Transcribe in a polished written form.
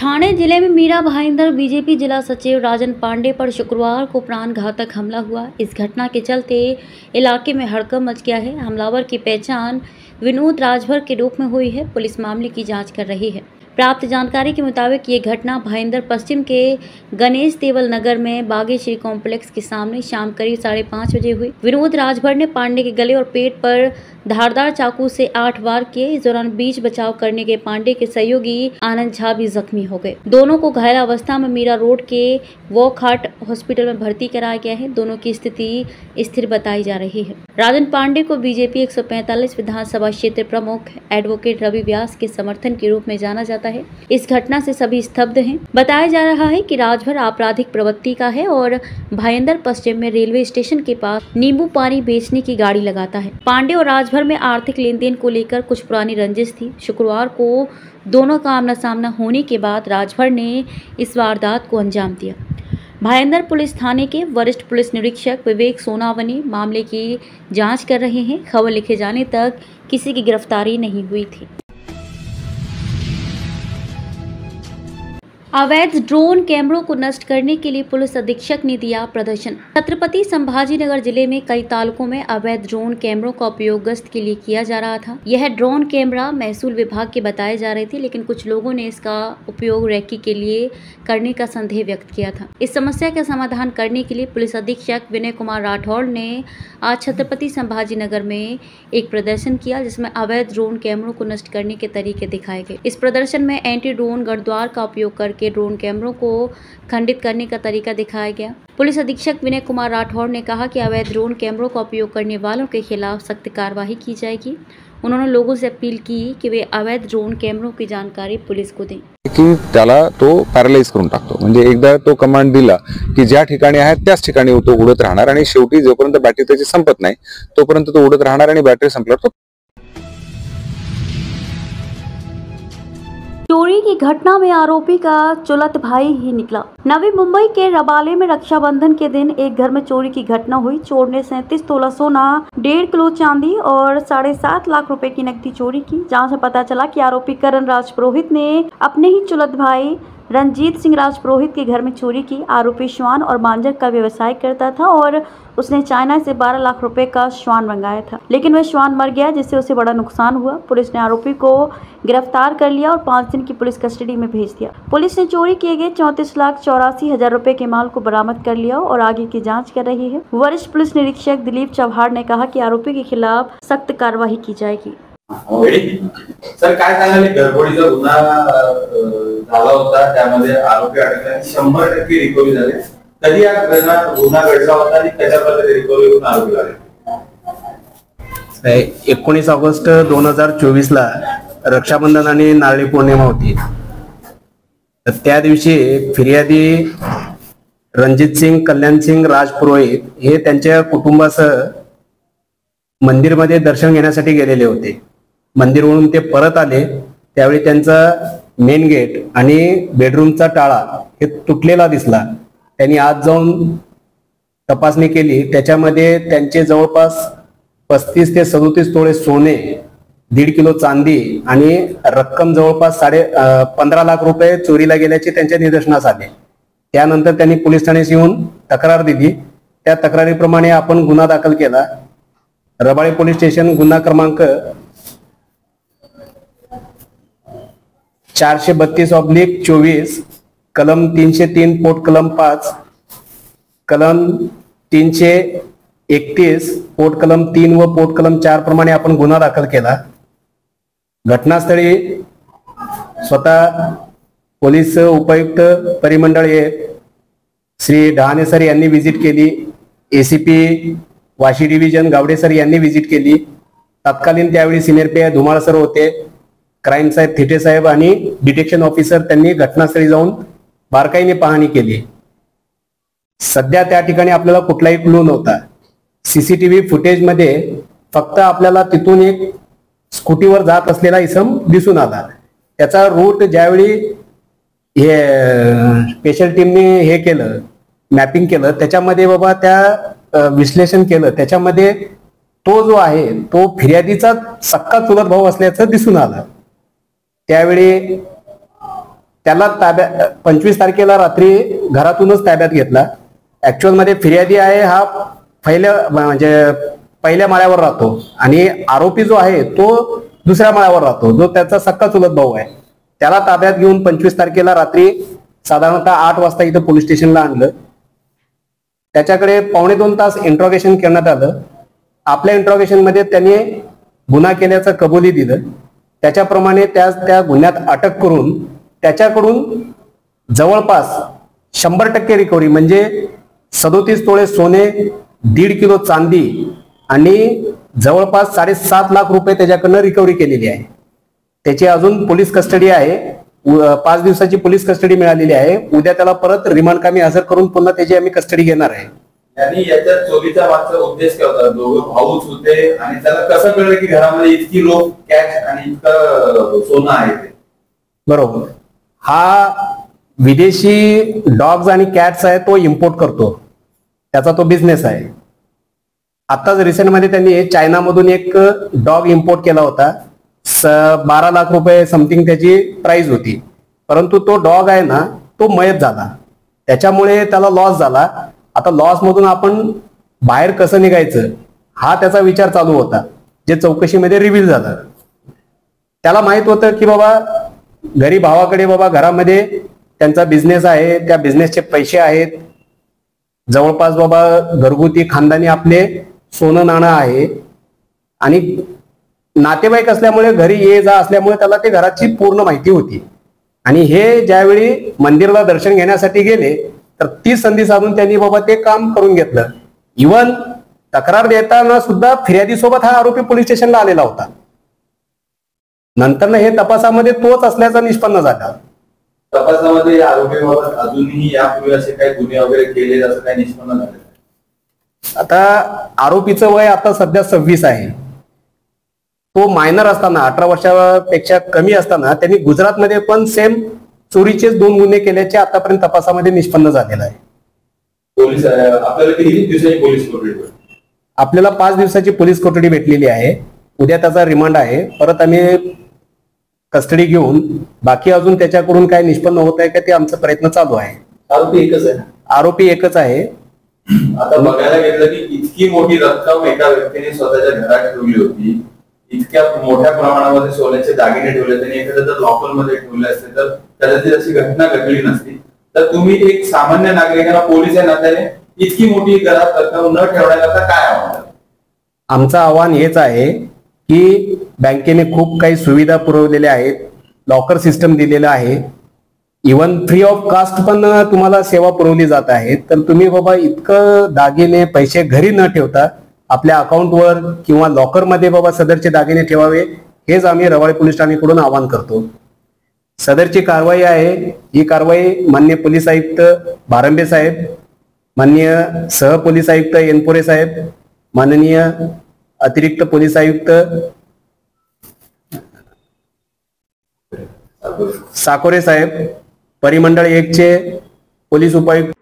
ठाणे जिले में मीरा भाईंदर बीजेपी जिला सचिव राजन पांडे पर शुक्रवार को प्राणघातक हमला हुआ। इस घटना के चलते इलाके में हड़कंप मच गया है। हमलावर की पहचान विनोद राजभर के रूप में हुई है। पुलिस मामले की जांच कर रही है। प्राप्त जानकारी के मुताबिक ये घटना भाईंदर पश्चिम के गणेश देवल नगर में बागेश्वरी कॉम्प्लेक्स के सामने शाम करीब 5:30 बजे हुई। विनोद राजभर ने पांडे के गले और पेट पर धारदार चाकू से 8 वार किए। इस दौरान बीच बचाव करने के पांडे के सहयोगी आनंद झा भी जख्मी हो गए। दोनों को घायल अवस्था में मीरा रोड के वॉकहार्ट हॉस्पिटल में भर्ती कराया गया है। दोनों की स्थिति स्थिर बताई जा रही है। राजन पांडे को बीजेपी 145 विधानसभा क्षेत्र प्रमुख एडवोकेट रवि व्यास के समर्थन के रूप में जाना जाता है। इस घटना से सभी स्तब्ध हैं। बताया जा रहा है कि राजभर आपराधिक प्रवृत्ति का है और भाईंदर पश्चिम में रेलवे स्टेशन के पास नींबू पानी बेचने की गाड़ी लगाता है। पांडे और राजभर में आर्थिक लेन देन को लेकर कुछ पुरानी रंजिश थी। शुक्रवार को दोनों का आमना सामना होने के बाद राजभर ने इस वारदात को अंजाम दिया। भाईंदर पुलिस थाने के वरिष्ठ पुलिस निरीक्षक विवेक सोनावनी मामले की जांच कर रहे हैं। खबर लिखे जाने तक किसी की गिरफ्तारी नहीं हुई थी। अवैध ड्रोन कैमरों को नष्ट करने के लिए पुलिस अधीक्षक ने दिया प्रदर्शन। छत्रपति संभाजीनगर जिले में कई तालुकों में अवैध ड्रोन कैमरों का उपयोग गश्त के लिए किया जा रहा था। यह ड्रोन कैमरा महसूल विभाग के बताए जा रहे थे, लेकिन कुछ लोगों ने इसका उपयोग रैकी के लिए करने का संदेह व्यक्त किया था। इस समस्या का समाधान करने के लिए पुलिस अधीक्षक विनय कुमार राठौड़ ने आज छत्रपति संभाजीनगर में एक प्रदर्शन किया, जिसमें अवैध ड्रोन कैमरों को नष्ट करने के तरीके दिखाए गए। इस प्रदर्शन में एंटी ड्रोन गढ़द्वार का उपयोग करके ड्रोन कैमरों को खंडित करने का तरीका दिखाया गया। पुलिस अधीक्षक विनय कुमार राठौड़ ने कहा कि अवैध ड्रोन कैमरों का उपयोग करने वालों के खिलाफ सख्त कार्रवाई की जाएगी। उन्होंने लोगों से अपील की कि वे अवैध ड्रोन कैमरों की जानकारी पुलिस को दें। की त्याला तो पॅरालाइज करून टाकतो, म्हणजे एकदा तो कमांड दिला की ज्या ठिकाणी आहे त्याच ठिकाणी तो उडत राहणार आणि शेवटी जोपर्यंत बॅटरी त्याची संपत नाही तोपर्यंत तो उडत राहणार आणि बॅटरी संपल्यावर तो चोरी की घटना में आरोपी का चुलत भाई ही निकला। नवी मुंबई के रबाले में रक्षाबंधन के दिन एक घर में चोरी की घटना हुई। चोर ने 37 तोला सोना, 1.5 किलो चांदी और 7.5 लाख रुपए की नकदी चोरी की। जांच में पता चला कि आरोपी करण राज पुरोहित ने अपने ही चुलत भाई रंजीत सिंह राज पुरोहित के घर में चोरी की। आरोपी श्वान और मांजर का व्यवसाय करता था और उसने चाइना से 12 लाख रुपए का श्वान मंगाया था, लेकिन वह श्वान मर गया, जिससे उसे बड़ा नुकसान हुआ। पुलिस ने आरोपी को गिरफ्तार कर लिया और 5 दिन की पुलिस कस्टडी में भेज दिया। पुलिस ने चोरी किए गए 34,84,000 रुपए के माल को बरामद कर लिया और आगे की जाँच कर रही है। वरिष्ठ पुलिस निरीक्षक दिलीप चव्हाण ने कहा कि आरोपी के खिलाफ सख्त कार्रवाई की जाएगी। सर, काय सांगाल? घरफोडीचा गुन्हा झाला होता, त्यामध्ये आरोपी अटकले, 100% रिकव्हरी झाली। कधी या गुन्हा घडला होता आणि कशा प्रकारे रिकव्हरी होऊन आरोपी लागले? 19 ऑगस्ट 2024 ला रक्षाबंधन आणि नारळी पौर्णिमा होती। तर त्या दिवशी फिर्यादी रणजित सिंग कल्याण सिंग राज पुरोहित हे त्यांच्या कुटुंबासह मंदिरमध्ये दर्शन घेण्यासाठी गेलेले होते। मंदिरवरून ते परत आले त्यावेळी त्यांचा मेन गेट आणि बेडरूमचा टाळा हे तुटलेला दिसला। त्यांनी आत जाऊन तपासणी केली, त्याच्यामध्ये त्यांचे जवळपास 35 ते 37 तोळे सोने, 1.5 किलो चांदी आणि रक्कम जवळपास 15.5 लाख रुपये चोरीला गेल्याचे त्यांच्या निदर्शनास आले। त्यानंतर त्यांनी पोलीस ठाण्यात येऊन तक्रार दिली। त्या तक्रारीप्रमाणे आपण गुन्हा दाखल केला। रबाळे पोलीस स्टेशन गुन्हा क्रमांक 432/24 कलम 303 पोट कलम 5 कलम 331 पोट कलम 3 व पोट कलम 4 प्रमाणे आपण गुन्हा दाखल केला। घटनास्थळी स्वतः पोलीस उपायुक्त परिमंडळ श्री डहाणे सर यांनी व्हिजिट केली। ACP Vashi division Gawade sir यांनी व्हिजिट केली। तत्कालीन त्यावेळी सिनियर पीआय धुमाळ सर होते, क्राईम साहेब थिटे साहेब आणि डिटेक्शन ऑफिसर त्यांनी घटनास्थळी जाऊन बारकाईने पाहणी केली। सध्या त्या ठिकाणी आपल्याला कुठलाही क्लू नव्हता। सीसीटीव्ही फुटेज मध्ये फक्त आपल्याला तिथून एक स्कूटीवर जात असलेला इसम दिसून आला। त्याचा रूट ज्यावेळी हे स्पेशल टीमने हे केलं, मॅपिंग केलं, त्याच्यामध्ये बाबा त्या विश्लेषण केलं, त्याच्यामध्ये तो जो आहे तो फिर्यादीचा सक्का चुलत भाऊ असल्याचं दिसून आलं। त्यावेळी त्याला ताब्यात 25 तारखेला रात्री घरातूनच ताब्यात घेतला. ऍक्च्युअल मध्ये फिर्यादी आहे हा पहिल्या माळ्यावर राहतो आणि आरोपी जो आहे तो दुसऱ्या माळ्यावर राहतो, जो त्याचा सक्का चुलत भाऊ आहे. त्याला ताब्यात घेऊन 25 तारखेला रात्री साधारणतः 8 वाजता इथं पोलीस स्टेशनला आणलं. त्याच्याकडे 1.25 तास इंट्रॉगेशन करण्यात आलं. आपल्या इंट्रॉगेशन मध्ये त्यांनी गुन्हा केल्याचं कबुली दिलं. त्याच्याप्रमाणे त्या गुन्ह्यात अटक करून त्याच्याकडून जवळपास 100% रिकव्हरी म्हणजे 37 तोळे सोने, 1.5 किलो चांदी आणि जवळपास 7.5 लाख रुपये त्याच्याकडनं रिकव्हरी केलेली आहे. त्याची अजून पोलीस कस्टडी आहे. 5 दिवसाची पोलीस कस्टडी मिळालेली आहे. उद्या त्याला परत रिमांड कामी हजर करून पुन्हा त्याची आम्ही कस्टडी घेणार आहे. आणि याच्या चोरीचा मागचा उद्देश काय होता? दोघं भाऊच होते आणि त्याला कसं कळलं की घरामध्ये इतकी रोख, कॅश आणि इतकं सोनं आहे ते? बरोबर. हा विदेशी डॉग्स आणि कॅट्स आहे, तो इम्पोर्ट करतो, त्याचा तो बिझनेस आहे. आताच रिसेंटमध्ये त्यांनी चायनामधून एक डॉग इम्पोर्ट केला होता. 12 लाख रुपये समथिंग त्याची प्राइस होती. परंतु तो डॉग आहे ना, तो मयत झाला. त्याच्यामुळे त्याला लॉस झाला. आता लॉस मधून आपण बाहेर कसं निघायचं हा त्याचा विचार चालू होता, जे चौकशीमध्ये रिव्हील झालं. त्याला माहित होतं की बाबा घरी भावाकडे बाबा घरामध्ये त्यांचा बिझनेस आहे, त्या बिझनेसचे पैसे आहेत, जवळपास बाबा घरगुती खानदानी आपले सोनं नाणं आहे आणि नातेवाईक असल्यामुळे घरी ये जा असल्यामुळे त्याला ते घराची पूर्ण माहिती होती. आणि हे ज्यावेळी मंदिराला दर्शन घेण्यासाठी गेले तर ती संधी साधून त्यांनी बाबा ते काम करून घेतलं. इव्हन तक्रार देताना सुद्धा फिर्यादी सोबत हा आरोपी पोलीस स्टेशनला आलेला होता. नंतर हे तपासामध्ये तोच असल्याचा निष्पन्न झाला. तपासामध्ये आरोपीबाबत अजूनही यापूर्वी असे काही गुन्हे वगैरे केले असं काही निष्पन्न झाले? आता आरोपीचं वय आता सध्या 26 आहे. तो मायनर असताना 18 वर्षापेक्षा कमी असताना त्यांनी गुजरातमध्ये पण सेम चोरीचेच 2 गुन्हे केल्याचे आतापर्यंत तपासामध्ये निष्पन्न झालेलं आहे. पोलीस आपल्याला किती दिवसाची पोलीस कोठडी? आपल्याला 5 दिवसाची पोलीस कोठडी भेटलेली आहे. उद्या त्याचा रिमांड आहे. परत आम्ही कस्टडी घेऊन बाकी अजून त्याच्याकडून काय निष्पन्न होत आहे का ते आमचा प्रयत्न चालू आहे. आरोपी एकच आहे? आरोपी एकच आहे. आता बघायला गेलं की इतकी मोठी रक्कम एका व्यक्तीने स्वतःच्या घरात ठेवली होती, इतक्या मोठ्या प्रमाणामध्ये सोन्याचे दागिने ठेवले, त्यांनी एखाद्या जर लॉकर मध्ये ठेवले असते तर कदाचित अशी घटना घडली नसती. तर तुम्ही एक सामान्य नागरिकांना पोलीस या नात्याने इतकी मोठी घरात रक्कम न ठेवण्याकरता काय आव्हान? आमचं आव्हान हेच आहे की बँकेने खूप काही सुविधा पुरवलेल्या आहेत, लॉकर सिस्टम दिलेलं आहे, इव्हन फ्री ऑफ कास्ट पण तुम्हाला सेवा पुरवली जात आहे. तर तुम्ही बाबा इतकं दागिने पैसे घरी न ठेवता आपल्या अकाउंटवर किंवा लॉकरमध्ये बाबा सदरचे दागिने ठेवावे, हेच आम्ही रवाळे पोलीस ठाण्याकडून आवाहन करतो. सदरची कारवाई आहे, ही कारवाई माननीय पोलीस आयुक्त भारंबे साहेब, माननीय सह पोलीस आयुक्त एनपुरे साहेब, माननीय अतिरिक्त पोलीस आयुक्त साकोरे साहेब, परिमंडळ 1 चे पोलीस उपायुक्त